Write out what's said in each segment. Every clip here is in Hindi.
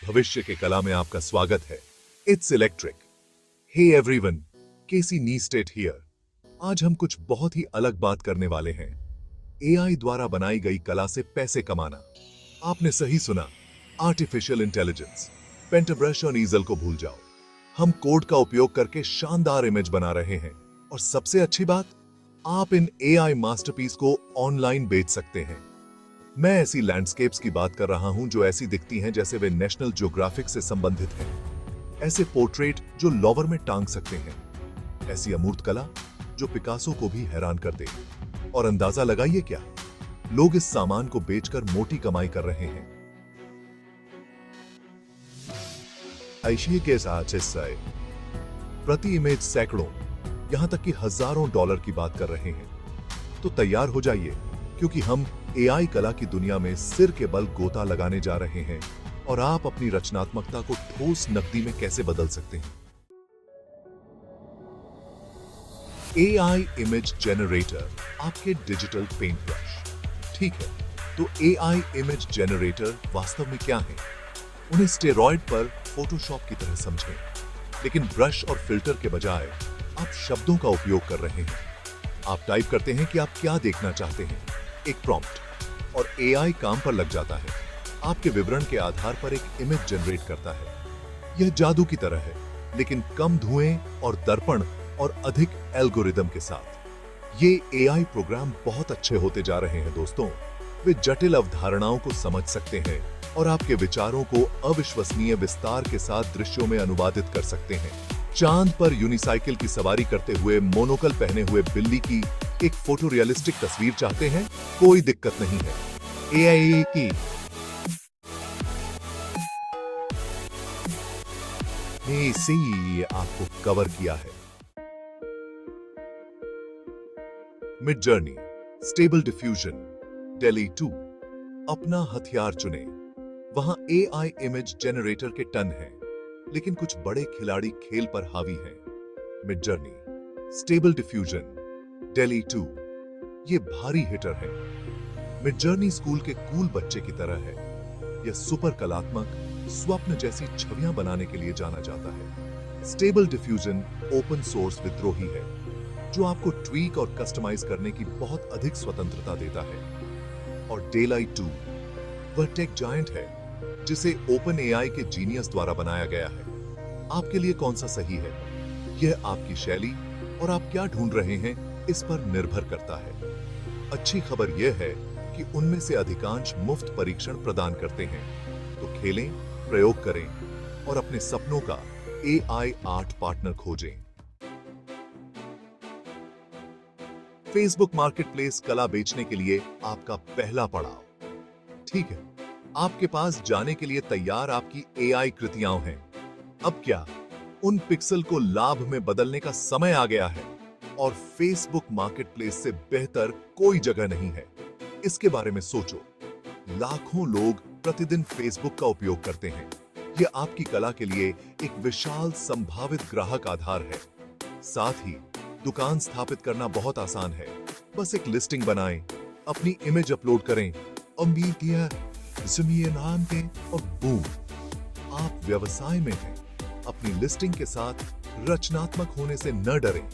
भविष्य के कला में आपका स्वागत है। It's electric. Hey everyone, Casey Neistat here. आज हम कुछ बहुत ही अलग बात करने वाले हैं। एआई द्वारा बनाई गई कला से पैसे कमाना। आपने सही सुना, आर्टिफिशियल इंटेलिजेंस। पेंटब्रश और ईजल को भूल जाओ। हम कोड का उपयोग करके शानदार इमेज बना रहे हैं और सबसे अच्छी बात, आप इन एआई मास्टरपीस को ऑनलाइन बेच सकते हैं। मैं ऐसी लैंडस्केप्स की बात कर रहा हूं जो ऐसी दिखती हैं जैसे वे नेशनल ज्योग्राफिक से संबंधित हैं। ऐसे पोर्ट्रेट जो लॉवर में टांग सकते हैं। ऐसी अमूर्त कला जो पिकासो को भी हैरान कर दे। और अंदाजा लगाइए क्या, लोग इस सामान को बेचकर मोटी कमाई कर रहे हैं। ऐशिया के साथ प्रति इमेज सैकड़ों, यहां तक कि हजारों डॉलर की बात कर रहे हैं। तो तैयार हो जाइए, क्योंकि हम एआई कला की दुनिया में सिर के बल गोता लगाने जा रहे हैं और आप अपनी रचनात्मकता को ठोस नकदी में कैसे बदल सकते हैं। एआई इमेज जनरेटर आपके डिजिटल पेंट ब्रश। ठीक है, तो एआई इमेज जनरेटर वास्तव में क्या है? उन्हें स्टेरॉयड पर फोटोशॉप की तरह समझें, लेकिन ब्रश और फिल्टर के बजाय आप शब्दों का उपयोग कर रहे हैं। आप टाइप करते हैं कि आप क्या देखना चाहते हैं, एक प्रॉम्प्ट, और एआई काम पर लग जाता है। आपके विवरण के आधार पर एक इमेज जनरेट करता है। यह जादू की तरह है, लेकिन कम धुएं और दर्पण और अधिक एल्गोरिदम के साथ। ये एआई प्रोग्राम बहुत अच्छे होते जा रहे हैं दोस्तों। वे जटिल अवधारणाओं को समझ सकते हैं और आपके विचारों को अविश्वसनीय विस्तार के साथ दृश्यों में अनुवादित कर सकते हैं। चांद पर यूनिसाइकिल की सवारी करते हुए मोनोकल पहने हुए बिल्ली की एक फोटोरियलिस्टिक तस्वीर चाहते हैं? कोई दिक्कत नहीं है। एआई की ने आपको कवर किया है। Midjourney, stable diffusion, daily 2। अपना हथियार चुने। वहां एआई इमेज जनरेटर के टन हैं, लेकिन कुछ बड़े खिलाड़ी खेल पर हावी हैं। Midjourney, stable diffusion, daily 2। ये भारी हिटर है। मिडजर्नी स्कूल के कूल बच्चे की तरह है। यह सुपर कलात्मक स्वप्न जैसी छवियां बनाने के लिए जाना जाता है। स्टेबल डिफ्यूजन ओपन सोर्स विद्रोही है, जो आपको ट्वीक और कस्टमाइज करने की बहुत अधिक स्वतंत्रता देता है। और डेलाइट 2 वह टेक जायंट है जिसे ओपन एआई के जीनियस द्वारा बनाया गया है। आपके लिए कौन सा सही है? यह आपकी शैली और आप क्या ढूंढ रहे हैं इस पर निर्भर करता है। अच्छी खबर यह है कि उनमें से अधिकांश मुफ्त परीक्षण प्रदान करते हैं। तो खेलें, प्रयोग करें और अपने सपनों का एआई आर्ट पार्टनर खोजें। फेसबुक मार्केटप्लेस कला बेचने के लिए आपका पहला पड़ाव। ठीक है, आपके पास जाने के लिए तैयार आपकी एआई कृतियां हैं। अब क्या, उन पिक्सल को लाभ में बदलने का समय आ गया है और फेसबुक मार्केटप्लेस से बेहतर कोई जगह नहीं है। इसके बारे में सोचो। लाखों लोग प्रतिदिन फेसबुक का उपयोग करते हैं। यह आपकी कला के लिए एक विशाल संभावित ग्राहक आधार है। साथ ही दुकान स्थापित करना बहुत आसान है। बस एक लिस्टिंग बनाएं, अपनी इमेज अपलोड करें, मीडिया नाम दें और बूम, आप व्यवसाय में हैं। अपनी लिस्टिंग के साथ रचनात्मक होने से न डरें।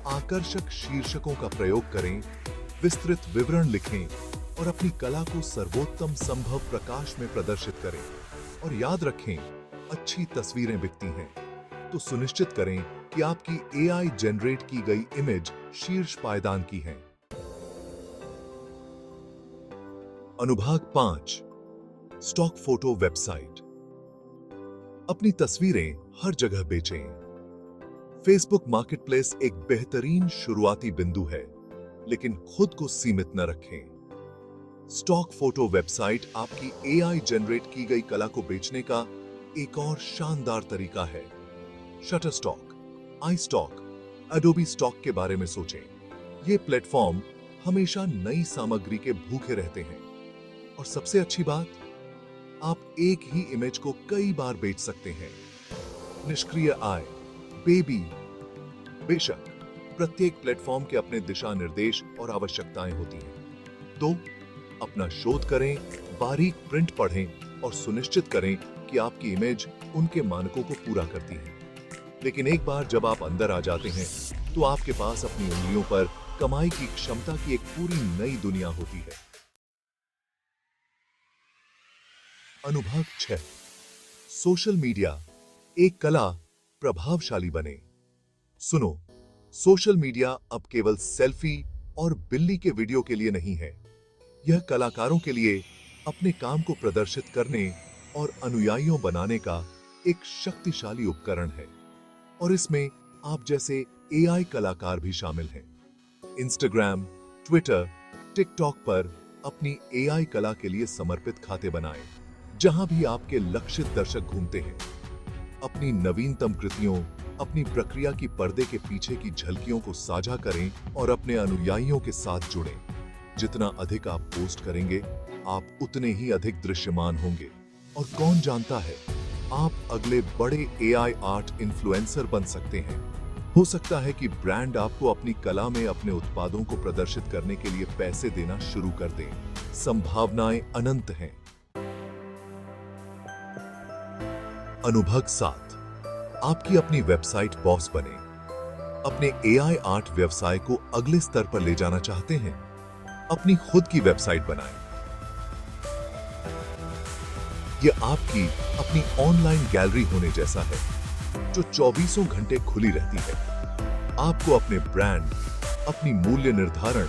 आकर्षक शीर्षकों का प्रयोग करें, विस्तृत विवरण लिखें और अपनी कला को सर्वोत्तम संभव प्रकाश में प्रदर्शित करें। और याद रखें, अच्छी तस्वीरें बिकती हैं, तो सुनिश्चित करें कि आपकी एआई जनरेट की गई इमेज शीर्ष पायदान की है। अनुभाग 5, स्टॉक फोटो वेबसाइट। अपनी तस्वीरें हर जगह बेचें। फेसबुक मार्केटप्लेस एक बेहतरीन शुरुआती बिंदु है, लेकिन खुद को सीमित न रखें। स्टॉक फोटो वेबसाइट आपकी एआई जनरेट की गई कला को बेचने का एक और शानदार तरीका है। शटरस्टॉक, iStock, एडोबी स्टॉक के बारे में सोचें। ये प्लेटफॉर्म हमेशा नई सामग्री के भूखे रहते हैं। और सबसे अच्छी बात, आप एक ही इमेज को कई बार बेच सकते हैं। निष्क्रिय आय, बेबी। बेशक प्रत्येक प्लेटफॉर्म के अपने दिशा निर्देश और आवश्यकताएं होती हैं। तो अपना शोध करें, बारीक प्रिंट पढ़ें और सुनिश्चित करें कि आपकी इमेज उनके मानकों को पूरा करती है। लेकिन एक बार जब आप अंदर आ जाते हैं तो आपके पास अपनी उंगलियों पर कमाई की क्षमता की एक पूरी नई दुनिया होती है। अनुभव 6। सोशल मीडिया एक कला प्रभावशाली बने। सुनो, सोशल मीडिया अब केवल सेल्फी और बिल्ली के वीडियो के लिए नहीं है। यह कलाकारों के लिए अपने काम को प्रदर्शित करने और अनुयायियों बनाने का एक शक्तिशाली उपकरण है। और इसमें आप जैसे एआई कलाकार भी शामिल हैं। इंस्टाग्राम, ट्विटर, टिकटॉक पर अपनी एआई कला के लिए समर्पित खाते बनाएं, जहां भी आपके लक्षित दर्शक घूमते हैं। अपनी नवीनतम कृतियों, अपनी प्रक्रिया की पर्दे के पीछे की झलकियों को साझा करें और अपने अनुयायियों के साथ जुड़ें। जितना अधिक आप पोस्ट करेंगे, आप उतने ही अधिक दृश्यमान होंगे। और कौन जानता है, आप अगले बड़े एआई आर्ट इन्फ्लुएंसर बन सकते हैं। हो सकता है कि ब्रांड आपको अपनी कला में अपने उत्पादों को प्रदर्शित करने के लिए पैसे देना शुरू कर दें। संभावनाएं अनंत हैं। अनुभव 7। आपकी अपनी वेबसाइट बॉस बने। अपने एआई आर्ट व्यवसाय को अगले स्तर पर ले जाना चाहते हैं? अपनी खुद की वेबसाइट बनाएं। यह आपकी अपनी ऑनलाइन गैलरी होने जैसा है, जो 24 घंटे खुली रहती है। आपको अपने ब्रांड, अपनी मूल्य निर्धारण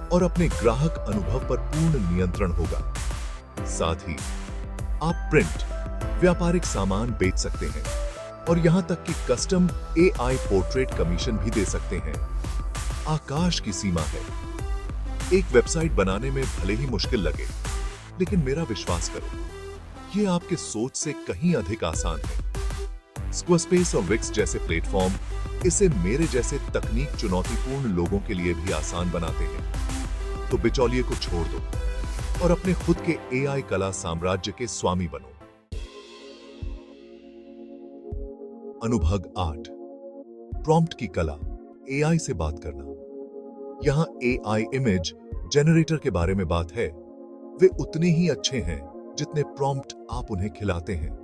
और अपने ग्राहक अनुभव पर पूर्ण नियंत्रण होगा। साथ ही आप प्रिंट, व्यापारिक सामान बेच सकते हैं और यहां तक कि कस्टम एआई पोर्ट्रेट कमीशन भी दे सकते हैं। आकाश की सीमा है। एक वेबसाइट बनाने में भले ही मुश्किल लगे, लेकिन मेरा विश्वास करो, ये आपके सोच से कहीं अधिक आसान है। स्क्वायरस्पेस और विक्स जैसे प्लेटफॉर्म इसे मेरे जैसे तकनीक चुनौतीपूर्ण लोगों के लिए भी आसान बनाते हैं। तो बिचौलिए को छोड़ दो और अपने खुद के एआई कला साम्राज्य के स्वामी बनो। अनुभव 8। प्रॉम्प्ट की कला, एआई से बात करना। यहां एआई इमेज जनरेटर के बारे में बात है। वे उतने ही अच्छे हैं जितने प्रॉम्प्ट आप उन्हें खिलाते हैं।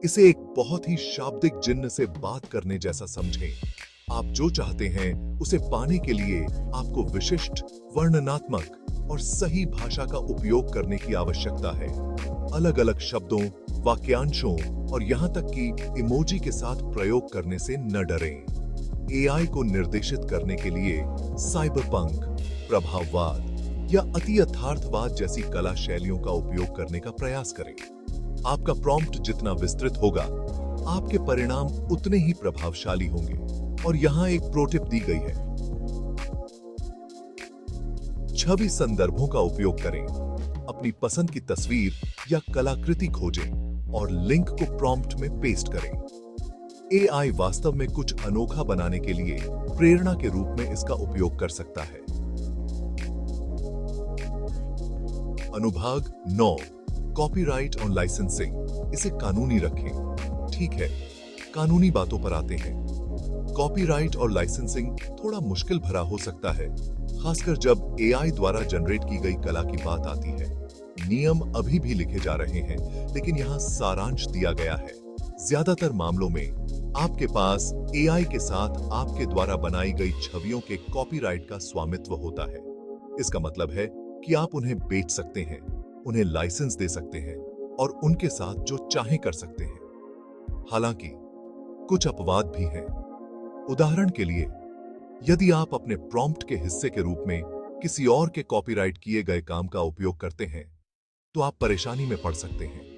इसे एक बहुत ही शाब्दिक जिन्न से बात करने जैसा समझें। आप जो चाहते हैं उसे पाने के लिए आपको विशिष्ट, वर्णनात्मक और सही भाषा का उपयोग करने की आवश्यकता है। अलग-अलग शब्दों, वाक्यांशों और यहां तक कि इमोजी के साथ प्रयोग करने से न डरें। एआई को निर्देशित करने के लिए साइबरपंक, प्रभाववाद या अति यथार्थवाद जैसी कला शैलियों का उपयोग करने का प्रयास करें। आपका प्रॉम्प्ट जितना विस्तृत होगा, आपके परिणाम उतने ही प्रभावशाली होंगे। और यहां एक प्रो टिप दी गई है। छवि संदर्भों का उपयोग करें। अपनी पसंद की तस्वीर या कलाकृति खोजें और लिंक को प्रॉम्प्ट में पेस्ट करें। एआई वास्तव में कुछ अनोखा बनाने के लिए प्रेरणा के रूप में इसका उपयोग कर सकता है। अनुभाग 9। कॉपीराइट और लाइसेंसिंग। इसे कानूनी रखें। ठीक है, कानूनी बातों पर आते हैं। कॉपीराइट और लाइसेंसिंग थोड़ा मुश्किल भरा हो सकता है, खासकर जब एआई द्वारा जनरेट की गई कला की बात आती है। नियम अभी भी लिखे जा रहे हैं, लेकिन यहाँ सारांश दिया गया है। ज्यादातर मामलों में आपके पास एआई के साथ आपके द्वारा बनाई गई छवियों के कॉपीराइट का स्वामित्व होता है। इसका मतलब है कि आप उन्हें बेच सकते हैं, उन्हें लाइसेंस दे सकते हैं और उनके साथ जो चाहे कर सकते हैं। हालांकि कुछ अपवाद भी हैं। उदाहरण के लिए, यदि आप अपने प्रॉम्प्ट के हिस्से के रूप में किसी और के कॉपीराइट किए गए काम का उपयोग करते हैं, तो आप परेशानी में पड़ सकते हैं।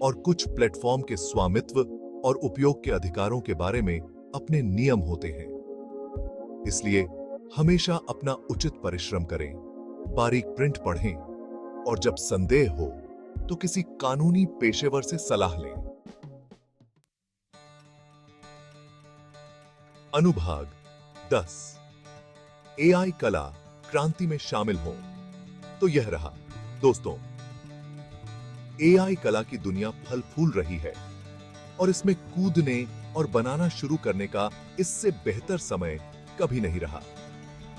और कुछ प्लेटफॉर्म के स्वामित्व और उपयोग के अधिकारों के बारे में अपने नियम होते हैं। इसलिए हमेशा अपना उचित परिश्रम करें, बारीक प्रिंट पढ़ें और जब संदेह हो तो किसी कानूनी पेशेवर से सलाह लें। अनुभाग 10। एआई कला क्रांति में शामिल हो। तो यह रहा दोस्तों, एआई कला की दुनिया फल फूल रही है और इसमें कूदने और बनाना शुरू करने का इससे बेहतर समय कभी नहीं रहा।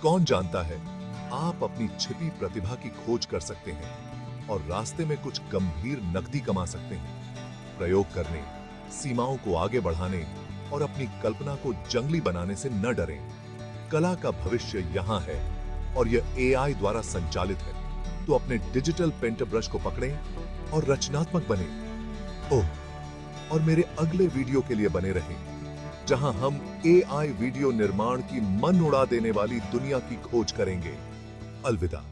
कौन जानता है, आप अपनी छिपी प्रतिभा की खोज कर सकते हैं और रास्ते में कुछ गंभीर नकदी कमा सकते हैं। प्रयोग करने, सीमाओं को आगे बढ़ाने और अपनी कल्पना को जंगली बनाने से न डरें। कला का भविष्य यहाँ है और यह एआई द्वारा संचालित है। तो अपने डिजिटल पेंटर ब्रश को पकड़ें और रचनात्मक बने। ओह, और मेरे अगले वीडियो के लिए बने रहें, जहां हम एआई वीडियो निर्माण की मन उड़ा देने वाली दुनिया की खोज करेंगे। अलविदा।